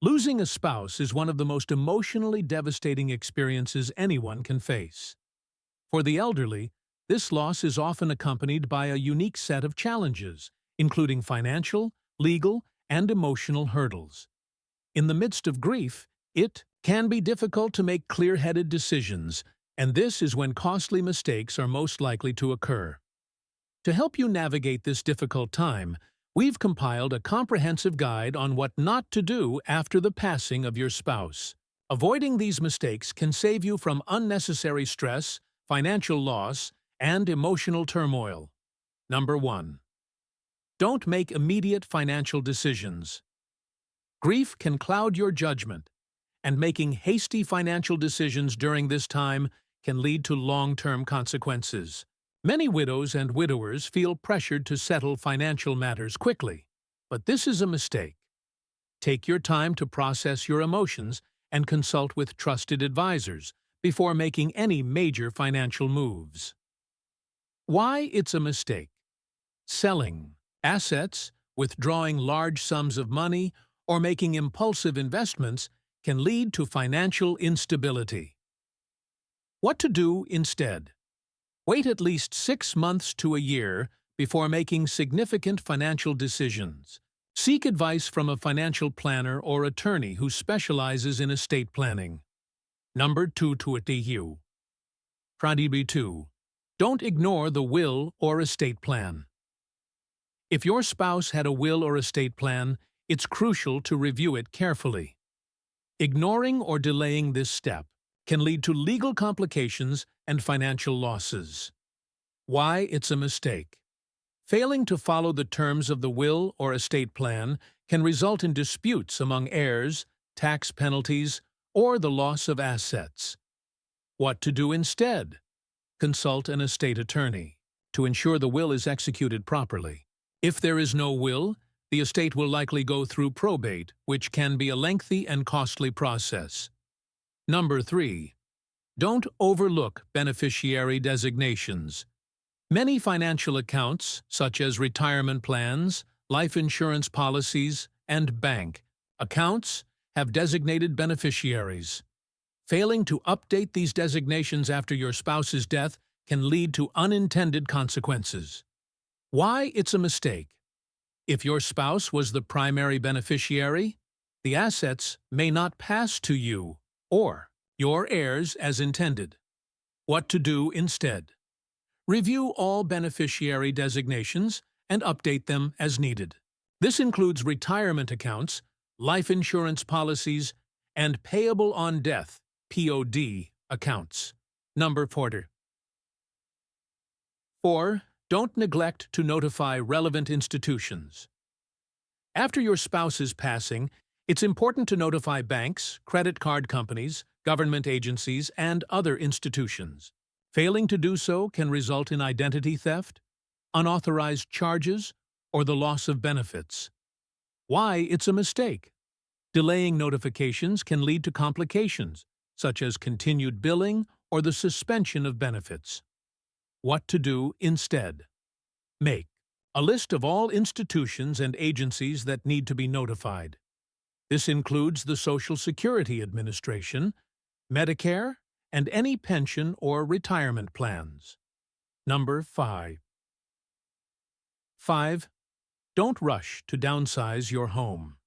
Losing a spouse is one of the most emotionally devastating experiences anyone can face. For the elderly, this loss is often accompanied by a unique set of challenges, including financial, legal, and emotional hurdles. In the midst of grief, it can be difficult to make clear-headed decisions, and this is when costly mistakes are most likely to occur. To help you navigate this difficult time, we've compiled a comprehensive guide on what not to do after the passing of your spouse. Avoiding these mistakes can save you from unnecessary stress, financial loss, and emotional turmoil. Number 1. Don't make immediate financial decisions. Grief can cloud your judgment, and making hasty financial decisions during this time can lead to long-term consequences. Many widows and widowers feel pressured to settle financial matters quickly, but this is a mistake. Take your time to process your emotions and consult with trusted advisors before making any major financial moves. Why it's a mistake? Selling assets, withdrawing large sums of money, or making impulsive investments can lead to financial instability. What to do instead? Wait at least 6 months to a year before making significant financial decisions. Seek advice from a financial planner or attorney who specializes in estate planning. Number 2. Don't ignore the will or estate plan. If your spouse had a will or estate plan, it's crucial to review it carefully. Ignoring or delaying this step can lead to legal complications and financial losses. Why it's a mistake? Failing to follow the terms of the will or estate plan can result in disputes among heirs, tax penalties, or the loss of assets. What to do instead? Consult an estate attorney to ensure the will is executed properly. If there is no will, the estate will likely go through probate, which can be a lengthy and costly process. Number 3. Don't overlook beneficiary designations. Many financial accounts, such as retirement plans, life insurance policies, and bank accounts, have designated beneficiaries. Failing to update these designations after your spouse's death can lead to unintended consequences. Why it's a mistake? If your spouse was the primary beneficiary, the assets may not pass to you or your heirs as intended. What to do instead? Review all beneficiary designations and update them as needed. This includes retirement accounts, life insurance policies, and payable on death (POD) accounts. Number 4. Don't neglect to notify relevant institutions. After your spouse's passing, it's important to notify banks, credit card companies, government agencies, and other institutions. Failing to do so can result in identity theft, unauthorized charges, or the loss of benefits. Why it's a mistake? Delaying notifications can lead to complications, such as continued billing or the suspension of benefits. What to do instead? Make a list of all institutions and agencies that need to be notified. This includes the Social Security Administration, Medicare, and any pension or retirement plans. Number 5. Don't rush to downsize your home.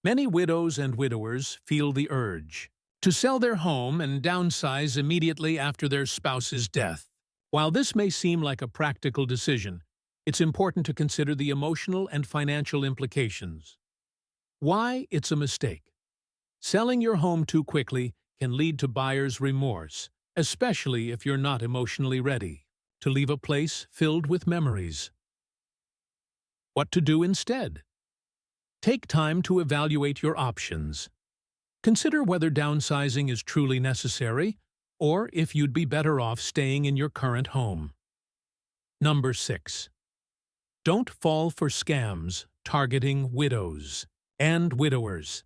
Many widows and widowers feel the urge to sell their home and downsize immediately after their spouse's death. While this may seem like a practical decision, it's important to consider the emotional and financial implications. Why it's a mistake? Selling your home too quickly can lead to buyer's remorse, especially if you're not emotionally ready to leave a place filled with memories. What to do instead? Take time to evaluate your options. Consider whether downsizing is truly necessary or if you'd be better off staying in your current home. Number 6. Don't fall for scams targeting widows and widowers.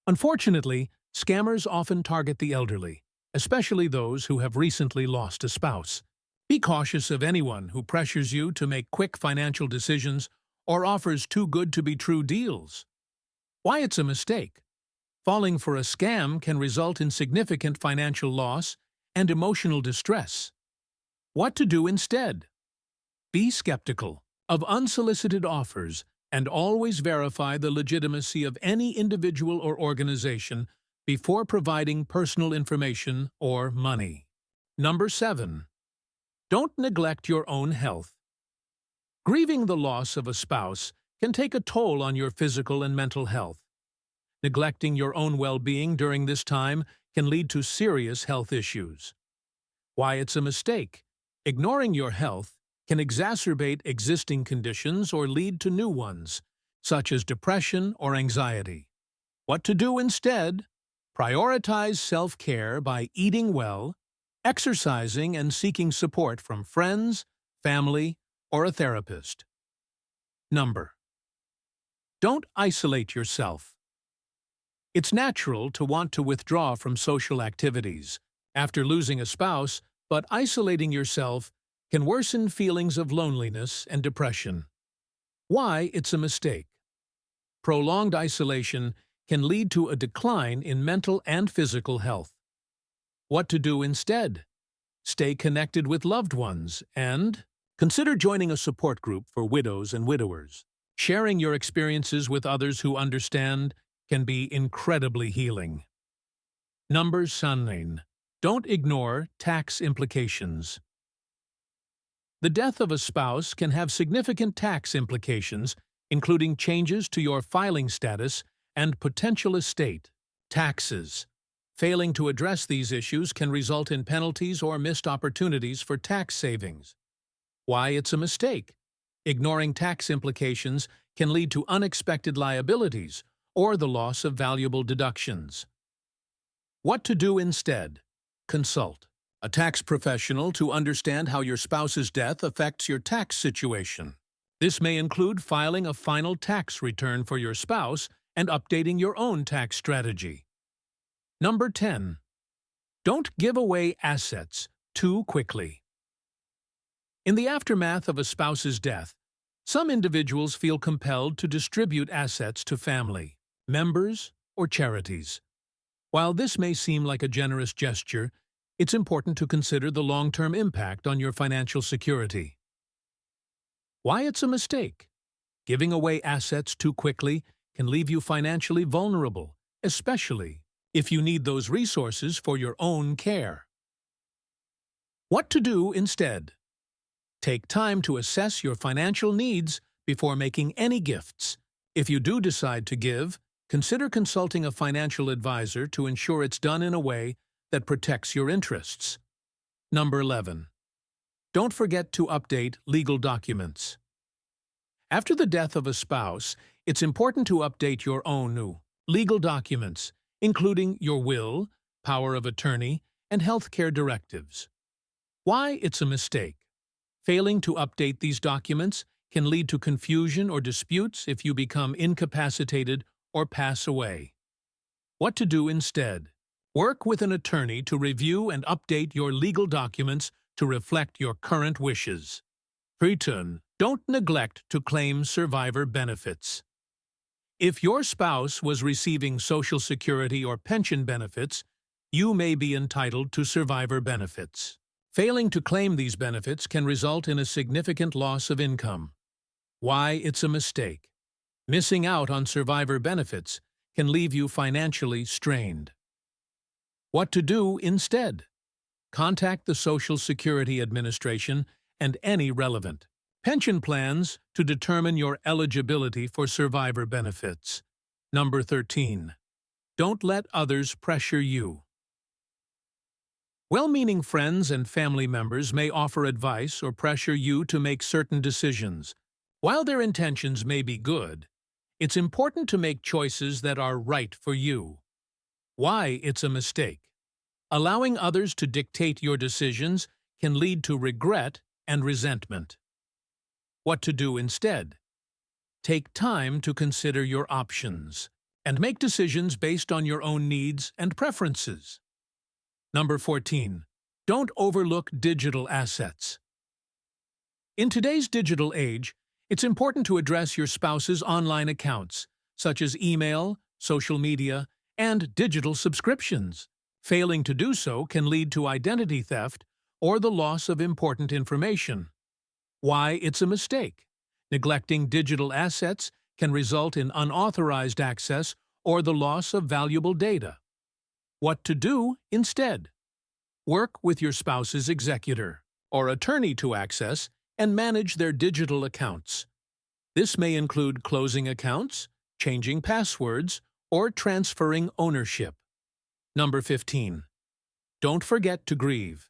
Unfortunately, scammers often target the elderly, especially those who have recently lost a spouse. Be cautious of anyone who pressures you to make quick financial decisions or offers too good to be true deals. Why it's a mistake. Falling for a scam can result in significant financial loss and emotional distress. What to do instead? Be skeptical of unsolicited offers and always verify the legitimacy of any individual or organization before providing personal information or money. Number 7. Don't neglect your own health. Grieving the loss of a spouse can take a toll on your physical and mental health. Neglecting your own well-being during this time can lead to serious health issues. Why it's a mistake. Ignoring your health can exacerbate existing conditions or lead to new ones, such as depression or anxiety. What to do instead? Prioritize self-care by eating well, exercising, and seeking support from friends, family, or a therapist. Don't isolate yourself. It's natural to want to withdraw from social activities after losing a spouse, but isolating yourself can worsen feelings of loneliness and depression. Why it's a mistake. Prolonged isolation can lead to a decline in mental and physical health. What to do instead? Stay connected with loved ones and consider joining a support group for widows and widowers. Sharing your experiences with others who understand can be incredibly healing. Number 9. Don't ignore tax implications. The death of a spouse can have significant tax implications, including changes to your filing status and potential estate. Taxes. Failing to address these issues can result in penalties or missed opportunities for tax savings. Why it's a mistake. Ignoring tax implications can lead to unexpected liabilities or the loss of valuable deductions. What to do instead? Consult a tax professional to understand how your spouse's death affects your tax situation. This may include filing a final tax return for your spouse and updating your own tax strategy. Number 10. Don't give away assets too quickly. In the aftermath of a spouse's death, some individuals feel compelled to distribute assets to family, members, or charities. While this may seem like a generous gesture, it's important to consider the long-term impact on your financial security. Why it's a mistake. Giving away assets too quickly can leave you financially vulnerable, especially if you need those resources for your own care. What to do instead? Take time to assess your financial needs before making any gifts. If you do decide to give, consider consulting a financial advisor to ensure it's done in a way that protects your interests. Number 11. Don't forget to update legal documents. After the death of a spouse, it's important to update your own new legal documents, including your will, power of attorney, and healthcare directives. Why it's a mistake. Failing to update these documents can lead to confusion or disputes if you become incapacitated or pass away. What to do instead? Work with an attorney to review and update your legal documents to reflect your current wishes. Return. Don't neglect to claim survivor benefits. If your spouse was receiving Social Security or pension benefits, you may be entitled to survivor benefits. Failing to claim these benefits can result in a significant loss of income. Why it's a mistake. Missing out on survivor benefits can leave you financially strained. What to do instead? Contact the Social Security Administration and any relevant pension plans to determine your eligibility for survivor benefits. Number 13. Don't let others pressure you. Well-meaning friends and family members may offer advice or pressure you to make certain decisions. While their intentions may be good, it's important to make choices that are right for you. Why it's a mistake. Allowing others to dictate your decisions can lead to regret and resentment. What to do instead? Take time to consider your options and make decisions based on your own needs and preferences. Number 14. Don't overlook digital assets. In today's digital age, it's important to address your spouse's online accounts, such as email, social media, and digital subscriptions. Failing to do so can lead to identity theft or the loss of important information. Why it's a mistake. Neglecting digital assets can result in unauthorized access or the loss of valuable data. What to do instead? Work with your spouse's executor or attorney to access and manage their digital accounts. This may include closing accounts, changing passwords, or transferring ownership. Number 15. Don't forget to grieve.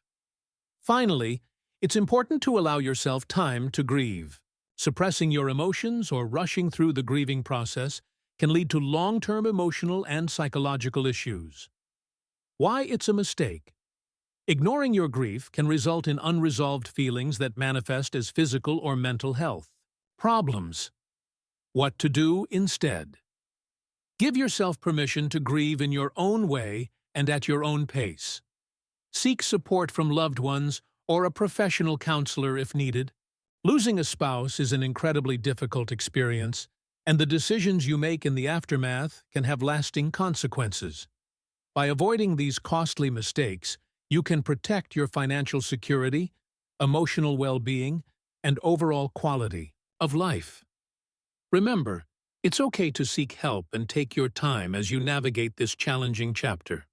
Finally, it's important to allow yourself time to grieve. Suppressing your emotions or rushing through the grieving process can lead to long-term emotional and psychological issues. Why it's a mistake. Ignoring your grief can result in unresolved feelings that manifest as physical or mental health problems. What to do instead. Give yourself permission to grieve in your own way and at your own pace. Seek support from loved ones or a professional counselor if needed. Losing a spouse is an incredibly difficult experience, and the decisions you make in the aftermath can have lasting consequences. By avoiding these costly mistakes, you can protect your financial security, emotional well-being, and overall quality of life. Remember, it's okay to seek help and take your time as you navigate this challenging chapter.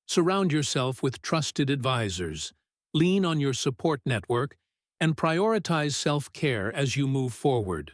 Surround yourself with trusted advisors, lean on your support network, and prioritize self-care as you move forward.